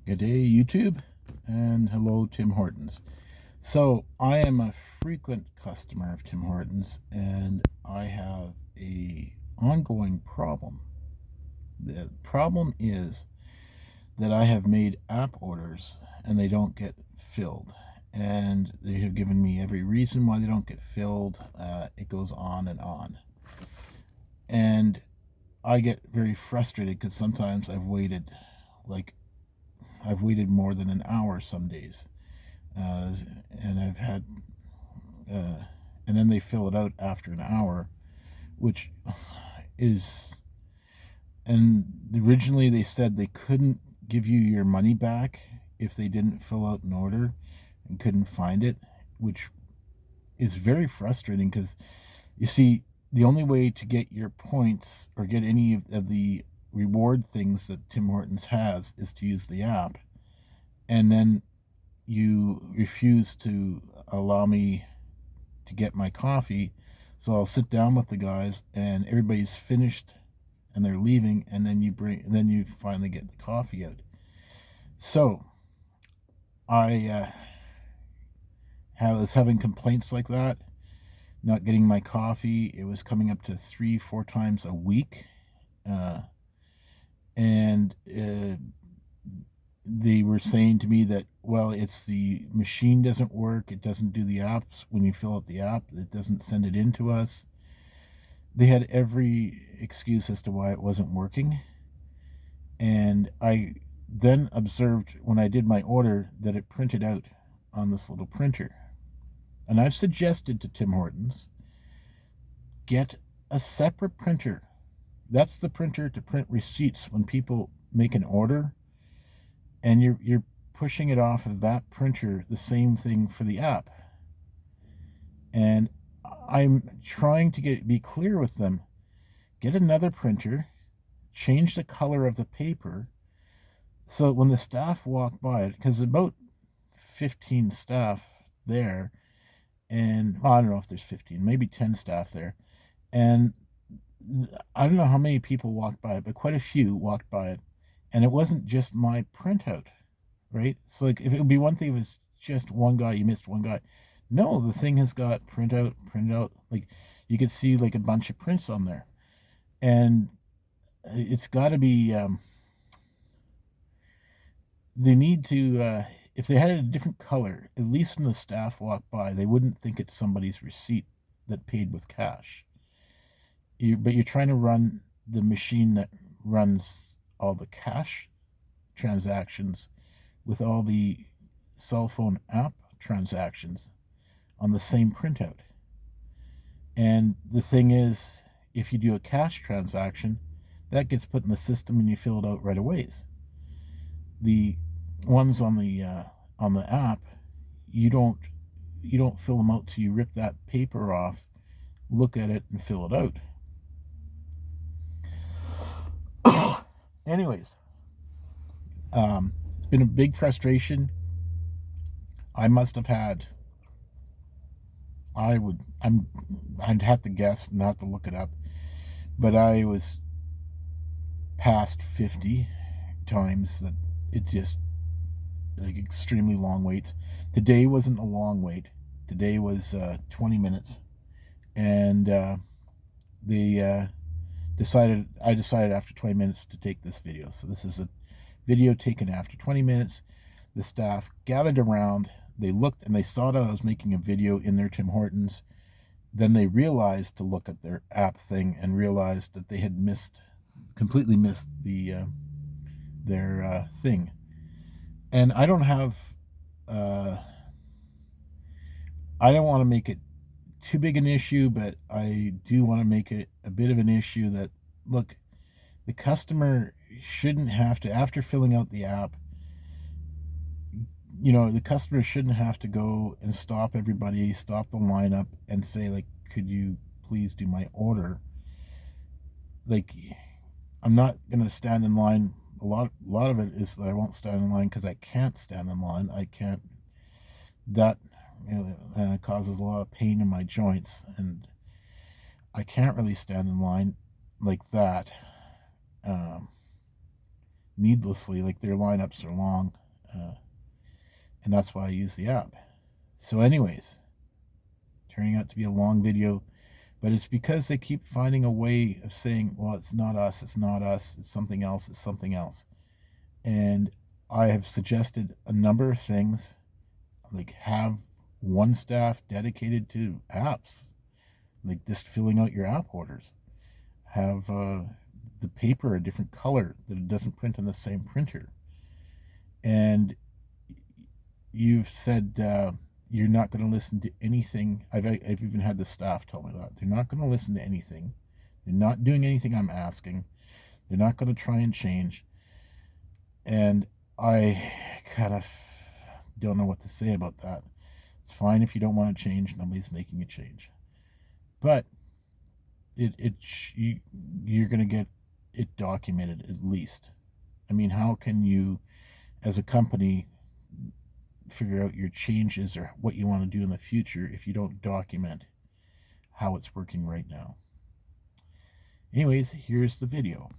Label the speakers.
Speaker 1: Good day, YouTube, and hello, Tim Hortons. So I am a frequent customer of Tim Hortons, and I have a ongoing problem. The problem is that I have made app orders and they don't get filled, and they have given me every reason why they don't get filled. It goes on and on, and I get very frustrated because sometimes I've waited more than an hour some days, and I've had, and then they fill it out after an hour, which is, and originally they said they couldn't give you your money back if they didn't fill out an order and couldn't find it, which is very frustrating because you see, the only way to get your points or get any of the reward things that Tim Hortons has is to use the app, and then you refuse to allow me to get my coffee. So I'll sit down with the guys and everybody's finished and they're leaving, and then you finally get the coffee out. So I was having complaints like that, not getting my coffee. It was coming up to 3-4 times a week, and they were saying to me that, well, it's the machine doesn't work, it doesn't do the apps. When you fill out the app, it doesn't send it in to us. They had every excuse as to why it wasn't working, and I then observed when I did my order that it printed out on this little printer. And I've suggested to Tim Hortons, get a separate printer. That's the printer to print receipts when people make an order, and you're pushing it off of that printer, the same thing for the app. And I'm trying to be clear with them. Get another printer, change the color of the paper, so when the staff walk by it, because about 15 staff there, and well, I don't know if there's 15, maybe 10 staff there, and I don't know how many people walked by it, but quite a few walked by it, and it wasn't just my printout, right? So like, if it would be one thing if it's just one guy, you missed one guy. No, the thing has got printout. Like, you could see like a bunch of prints on there, and it's got to be. They need to. If they had a different color, at least when the staff walk by, they wouldn't think it's somebody's receipt that paid with cash. But you're trying to run the machine that runs all the cash transactions with all the cell phone app transactions on the same printout. And the thing is, if you do a cash transaction, that gets put in the system and you fill it out right away. The ones on the app, you don't fill them out till you rip that paper off, look at it, and fill it out. Anyways, it's been a big frustration. I'd have to guess, not to look it up, but I was past 50 times that it just, like, extremely long waits. Today wasn't a long wait. Today was 20 minutes, and I decided after 20 minutes to take this video. So this is a video taken after 20 minutes. The staff gathered around, they looked and they saw that I was making a video in their Tim Hortons. Then they realized to look at their app thing and realized that they had completely missed their thing. And I don't want to make it too big an issue, but I do want to make it a bit of an issue that, look, the customer shouldn't have to, after filling out the app, the customer shouldn't have to go and stop the lineup and say, like, could you please do my order? Like, I'm not going to stand in line. A lot of it is that I won't stand in line because I can't stand in line. I can't. That causes a lot of pain in my joints, and I can't really stand in line like that. needlessly, like their lineups are long, and that's why I use the app. So anyways, turning out to be a long video, but it's because they keep finding a way of saying, well, it's not us, it's not us, it's something else, it's something else. And I have suggested a number of things, like have one staff dedicated to apps, like just filling out your app orders. Have the paper a different color, that it doesn't print on the same printer. And you've said you're not going to listen to anything. I've even had the staff tell me that. They're not going to listen to anything. They're not doing anything I'm asking. They're not going to try and change. And I kind of don't know what to say about that. It's fine if you don't want to change. Nobody's making a change. But you're going to get it documented at least. I mean, how can you, as a company, figure out your changes or what you want to do in the future if you don't document how it's working right now? Anyways, here's the video.